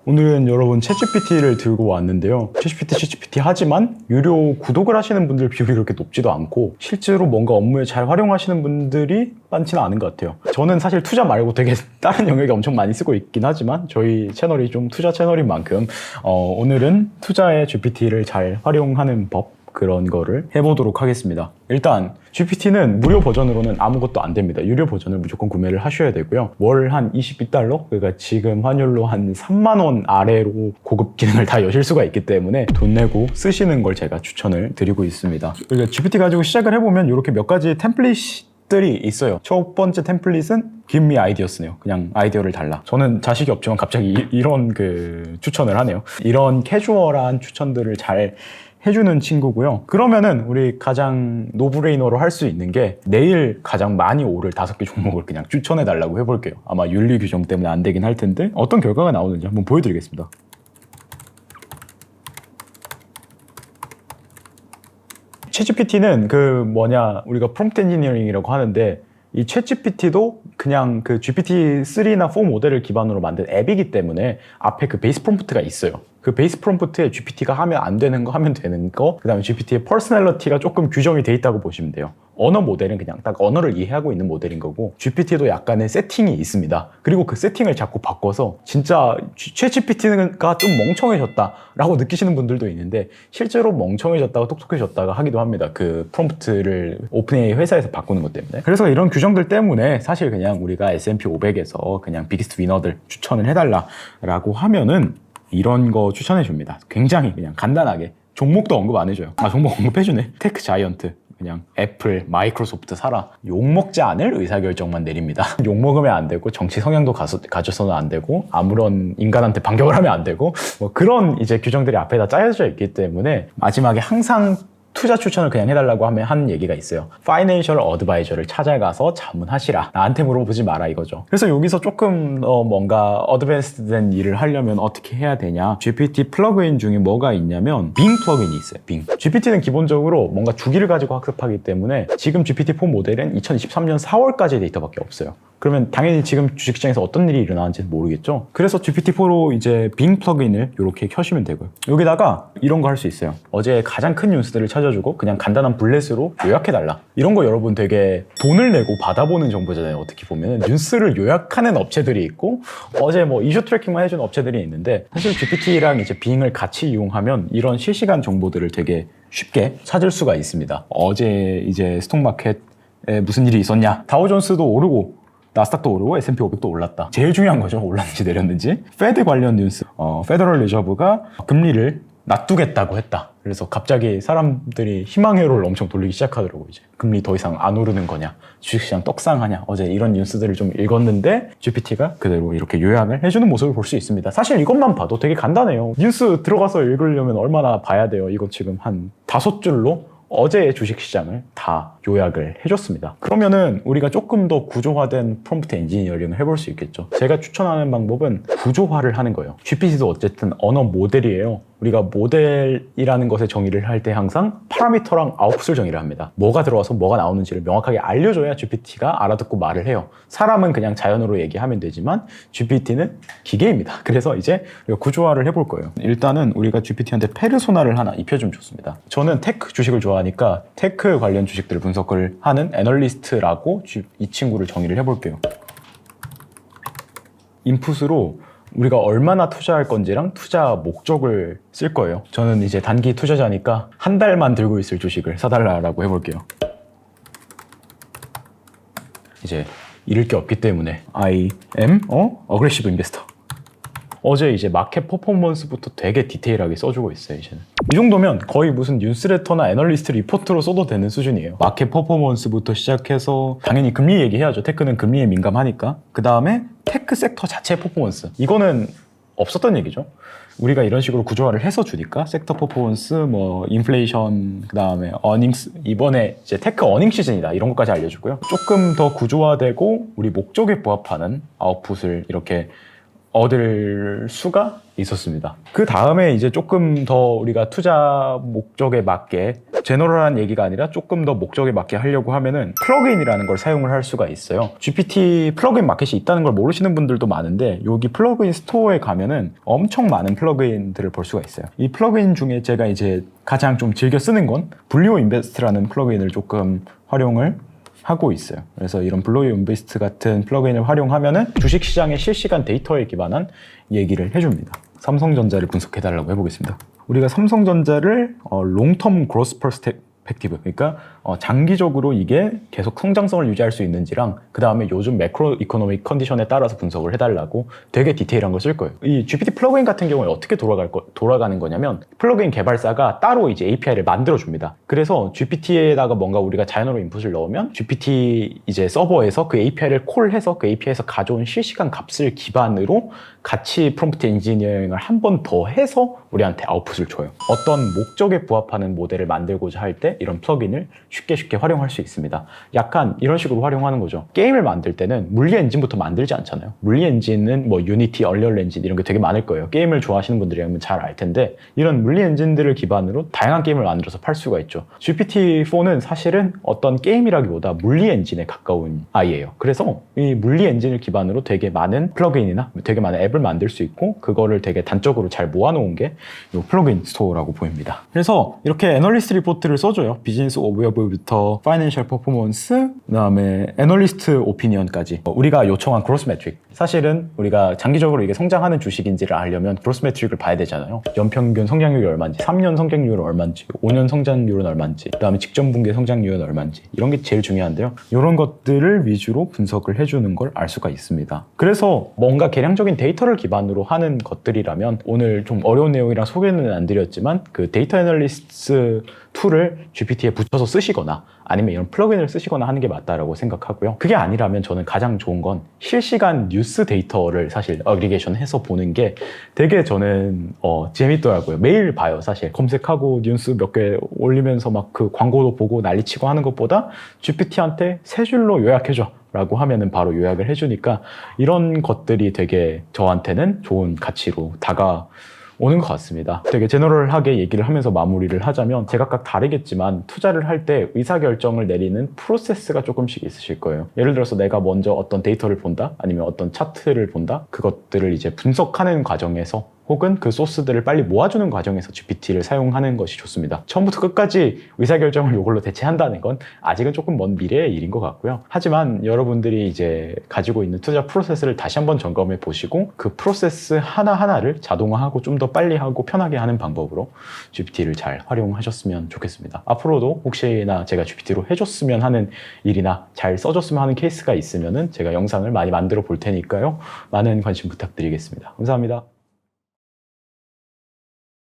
오늘은 여러분 챗GPT를 들고 왔는데요. 챗GPT 하지만 유료 구독을 하시는 분들 비율이 그렇게 높지도 않고 실제로 뭔가 업무에 잘 활용하시는 분들이 많지는 않은 것 같아요. 저는 사실 투자 말고 되게 다른 영역에 엄청 많이 쓰고 있긴 하지만 저희 채널이 좀 투자 채널인 만큼 오늘은 투자에 GPT를 잘 활용하는 법 그런 거를 해보도록 하겠습니다. 일단 GPT는 무료 버전으로는 아무것도 안 됩니다. 유료 버전을 무조건 구매를 하셔야 되고요. 월 한 22달러? 그러니까 지금 환율로 한 3만 원 아래로 고급 기능을 다 여실 수가 있기 때문에 돈 내고 쓰시는 걸 제가 추천을 드리고 있습니다. 그러니까 GPT 가지고 시작을 해보면 이렇게 몇 가지 템플릿들이 있어요. 첫 번째 템플릿은 Give me ideas네요. 그냥 아이디어를 달라. 저는 자식이 없지만 갑자기 이런 추천을 하네요. 이런 캐주얼한 추천들을 잘 해주는 친구고요. 그러면은 우리 가장 노브레이너로 할 수 있는 게 내일 가장 많이 오를 5개 종목을 그냥 추천해달라고 해볼게요. 아마 윤리 규정 때문에 안 되긴 할 텐데 어떤 결과가 나오는지 한번 보여드리겠습니다. 챗GPT는 우리가 프롬프트 엔지니어링이라고 하는데 이 챗GPT도 그냥 그 GPT-3나 4 모델을 기반으로 만든 앱이기 때문에 앞에 그 베이스 프롬프트가 있어요. 그 베이스 프롬프트에 GPT가 하면 안 되는 거 하면 되는 거, 그 다음에 GPT의 퍼스널리티가 조금 규정이 돼 있다고 보시면 돼요. 언어 모델은 그냥 딱 언어를 이해하고 있는 모델인 거고 GPT도 약간의 세팅이 있습니다. 그리고 그 세팅을 자꾸 바꿔서 진짜 챗GPT가 좀 멍청해졌다 라고 느끼시는 분들도 있는데 실제로 멍청해졌다가 똑똑해졌다가 하기도 합니다. 그 프롬프트를 오픈AI 회사에서 바꾸는 것 때문에. 그래서 이런 규정들 때문에 사실 그냥 우리가 S&P 500에서 그냥 비기스트 위너들 추천을 해달라라고 하면은 이런 거 추천해 줍니다. 굉장히 그냥 간단하게. 종목도 언급 안 해줘요. 종목 언급해주네. 테크 자이언트. 그냥 애플, 마이크로소프트 사라. 욕먹지 않을 의사결정만 내립니다. 욕먹으면 안 되고 정치 성향도 가져서는 안 되고 아무런 인간한테 반격을 하면 안 되고 뭐 그런 이제 규정들이 앞에다 짜여져 있기 때문에 마지막에 항상 투자 추천을 그냥 해달라고 하면 한 얘기가 있어요. 파이낸셜 어드바이저를 찾아가서 자문하시라. 나한테 물어보지 마라 이거죠. 그래서 여기서 조금 뭔가 어드밴스드된 일을 하려면 어떻게 해야 되냐. GPT 플러그인 중에 뭐가 있냐면 빙 플러그인이 있어요. 빙. GPT는 기본적으로 뭔가 주기를 가지고 학습하기 때문에 지금 GPT-4 모델은 2023년 4월까지의 데이터밖에 없어요. 그러면 당연히 지금 주식시장에서 어떤 일이 일어나는지는 모르겠죠. 그래서 GPT-4로 이제 빙 플러그인을 이렇게 켜시면 되고요. 여기다가 이런 거 할 수 있어요. 어제 가장 큰 뉴스들을 찾아주고 그냥 간단한 블렛으로 요약해달라. 이런 거 여러분 되게 돈을 내고 받아보는 정보잖아요. 어떻게 보면 뉴스를 요약하는 업체들이 있고 어제 뭐 이슈 트래킹만 해주는 업체들이 있는데 사실 GPT랑 이제 빙을 같이 이용하면 이런 실시간 정보들을 되게 쉽게 찾을 수가 있습니다. 어제 이제 스톡마켓에 무슨 일이 있었냐. 다우존스도 오르고 나스닥도 오르고 S&P 500도 올랐다. 제일 중요한 거죠. 올랐는지 내렸는지. 페드 관련 뉴스. 페더럴 리저브가 금리를 놔두겠다고 했다. 그래서 갑자기 사람들이 희망 회로를 엄청 돌리기 시작하더라고요. 이제 금리 더 이상 안 오르는 거냐, 주식시장 떡상하냐. 어제 이런 뉴스들을 좀 읽었는데 GPT가 그대로 이렇게 요약을 해주는 모습을 볼 수 있습니다. 사실 이것만 봐도 되게 간단해요. 뉴스 들어가서 읽으려면 얼마나 봐야 돼요. 이거 지금 한 5줄로 어제의 주식시장을 다 요약을 해줬습니다. 그러면은 우리가 조금 더 구조화된 프롬프트 엔지니어링을 해볼 수 있겠죠. 제가 추천하는 방법은 구조화를 하는 거예요. GPT도 어쨌든 언어 모델이에요. 우리가 모델이라는 것의 정의를 할 때 항상 파라미터랑 아웃풋을 정의를 합니다. 뭐가 들어와서 뭐가 나오는지를 명확하게 알려줘야 GPT가 알아듣고 말을 해요. 사람은 그냥 자연어로 얘기하면 되지만 GPT는 기계입니다. 그래서 이제 우리가 구조화를 해볼 거예요. 일단은 우리가 GPT한테 페르소나를 하나 입혀주면 좋습니다. 저는 테크 주식을 좋아하니까 테크 관련 주식들을 분석을 하는 애널리스트라고 이 친구를 정의를 해볼게요. 인풋으로 우리가 얼마나 투자할 건지랑 투자 목적을 쓸 거예요. 저는 이제 단기 투자자니까 한 달만 들고 있을 주식을 사달라고 해볼게요. 이제 잃을 게 없기 때문에 I am aggressive investor. 어제 이제 마켓 퍼포먼스부터 되게 디테일하게 써주고 있어요. 이제는 이 정도면 거의 무슨 뉴스레터나 애널리스트 리포트로 써도 되는 수준이에요. 마켓 퍼포먼스부터 시작해서 당연히 금리 얘기해야죠. 테크는 금리에 민감하니까. 그 다음에 테크 섹터 자체의 퍼포먼스. 이거는 없었던 얘기죠. 우리가 이런 식으로 구조화를 해서 주니까 섹터 퍼포먼스, 뭐 인플레이션, 그 다음에 어닝스, 이번에 이제 테크 어닝 시즌이다 이런 것까지 알려주고요. 조금 더 구조화되고 우리 목적에 부합하는 아웃풋을 이렇게 얻을 수가 있었습니다. 그 다음에 이제 조금 더 우리가 투자 목적에 맞게 제너럴한 얘기가 아니라 조금 더 목적에 맞게 하려고 하면은 플러그인이라는 걸 사용을 할 수가 있어요. GPT 플러그인 마켓이 있다는 걸 모르시는 분들도 많은데 여기 플러그인 스토어에 가면은 엄청 많은 플러그인들을 볼 수가 있어요. 이 플러그인 중에 제가 이제 가장 좀 즐겨 쓰는 건 블루오 인베스트라는 플러그인을 조금 활용을 하고 있어요. 그래서 이런 블루오 인베스트 같은 플러그인을 활용하면은 주식시장의 실시간 데이터에 기반한 얘기를 해줍니다. 삼성전자를 분석해달라고 해보겠습니다. 우리가 삼성전자를 롱텀 그로스 퍼스펙티브, 그러니까 장기적으로 이게 계속 성장성을 유지할 수 있는지랑 그 다음에 요즘 매크로 이코노믹 컨디션에 따라서 분석을 해달라고 되게 디테일한 걸 쓸 거예요. 이 GPT 플러그인 같은 경우에 어떻게 돌아가는 거냐면 플러그인 개발사가 따로 이제 API를 만들어 줍니다. 그래서 GPT에다가 뭔가 우리가 자연어로 인풋을 넣으면 GPT 이제 서버에서 그 API를 콜해서 그 API에서 가져온 실시간 값을 기반으로 같이 프롬프트 엔지니어링을 한 번 더 해서 우리한테 아웃풋을 줘요. 어떤 목적에 부합하는 모델을 만들고자 할 때 이런 플러그인을 쉽게 활용할 수 있습니다. 약간 이런 식으로 활용하는 거죠. 게임을 만들 때는 물리 엔진부터 만들지 않잖아요. 물리 엔진은 뭐 유니티, 얼리얼 엔진 이런 게 되게 많을 거예요. 게임을 좋아하시는 분들이라면 잘 알 텐데 이런 물리 엔진들을 기반으로 다양한 게임을 만들어서 팔 수가 있죠. GPT-4는 사실은 어떤 게임이라기보다 물리 엔진에 가까운 아이예요. 그래서 이 물리 엔진을 기반으로 되게 많은 플러그인이나 되게 많은 앱을 만들 수 있고 그거를 되게 단적으로 잘 모아놓은 게 이 플러그인 스토어라고 보입니다. 그래서 이렇게 애널리스트 리포트를 써줘요. 비즈니스 오버뷰부터 파이낸셜 퍼포먼스, 그다음에 애널리스트 오피니언까지 우리가 요청한 그로스 매트릭. 사실은 우리가 장기적으로 이게 성장하는 주식인지를 알려면 그로스 매트릭을 봐야 되잖아요. 연평균 성장률이 얼마인지, 3년 성장률은 얼마인지, 5년 성장률은 얼마인지, 그다음에 직전 분기 성장률은 얼마인지 이런 게 제일 중요한데요. 이런 것들을 위주로 분석을 해주는 걸 알 수가 있습니다. 그래서 뭔가 계량적인 데이터를 기반으로 하는 것들이라면 오늘 좀 어려운 내용이라 소개는 안 드렸지만 그 데이터 애널리스트 툴을 GPT에 붙여서 쓰시거나 아니면 이런 플러그인을 쓰시거나 하는 게 맞다라고 생각하고요. 그게 아니라면 저는 가장 좋은 건 실시간 뉴스 데이터를 사실 어그리게이션 해서 보는 게 되게 저는 재밌더라고요. 매일 봐요. 사실 검색하고 뉴스 몇 개 올리면서 막 그 광고도 보고 난리치고 하는 것보다 GPT한테 세 줄로 요약해줘 라고 하면은 바로 요약을 해주니까 이런 것들이 되게 저한테는 좋은 가치로 다가오는 것 같습니다. 되게 제너럴하게 얘기를 하면서 마무리를 하자면 제각각 다르겠지만 투자를 할 때 의사결정을 내리는 프로세스가 조금씩 있으실 거예요. 예를 들어서 내가 먼저 어떤 데이터를 본다 아니면 어떤 차트를 본다 그것들을 이제 분석하는 과정에서 혹은 그 소스들을 빨리 모아주는 과정에서 GPT를 사용하는 것이 좋습니다. 처음부터 끝까지 의사결정을 이걸로 대체한다는 건 아직은 조금 먼 미래의 일인 것 같고요. 하지만 여러분들이 이제 가지고 있는 투자 프로세스를 다시 한번 점검해 보시고 그 프로세스 하나하나를 자동화하고 좀 더 빨리 하고 편하게 하는 방법으로 GPT를 잘 활용하셨으면 좋겠습니다. 앞으로도 혹시나 제가 GPT로 해줬으면 하는 일이나 잘 써줬으면 하는 케이스가 있으면은 제가 영상을 많이 만들어 볼 테니까요. 많은 관심 부탁드리겠습니다. 감사합니다.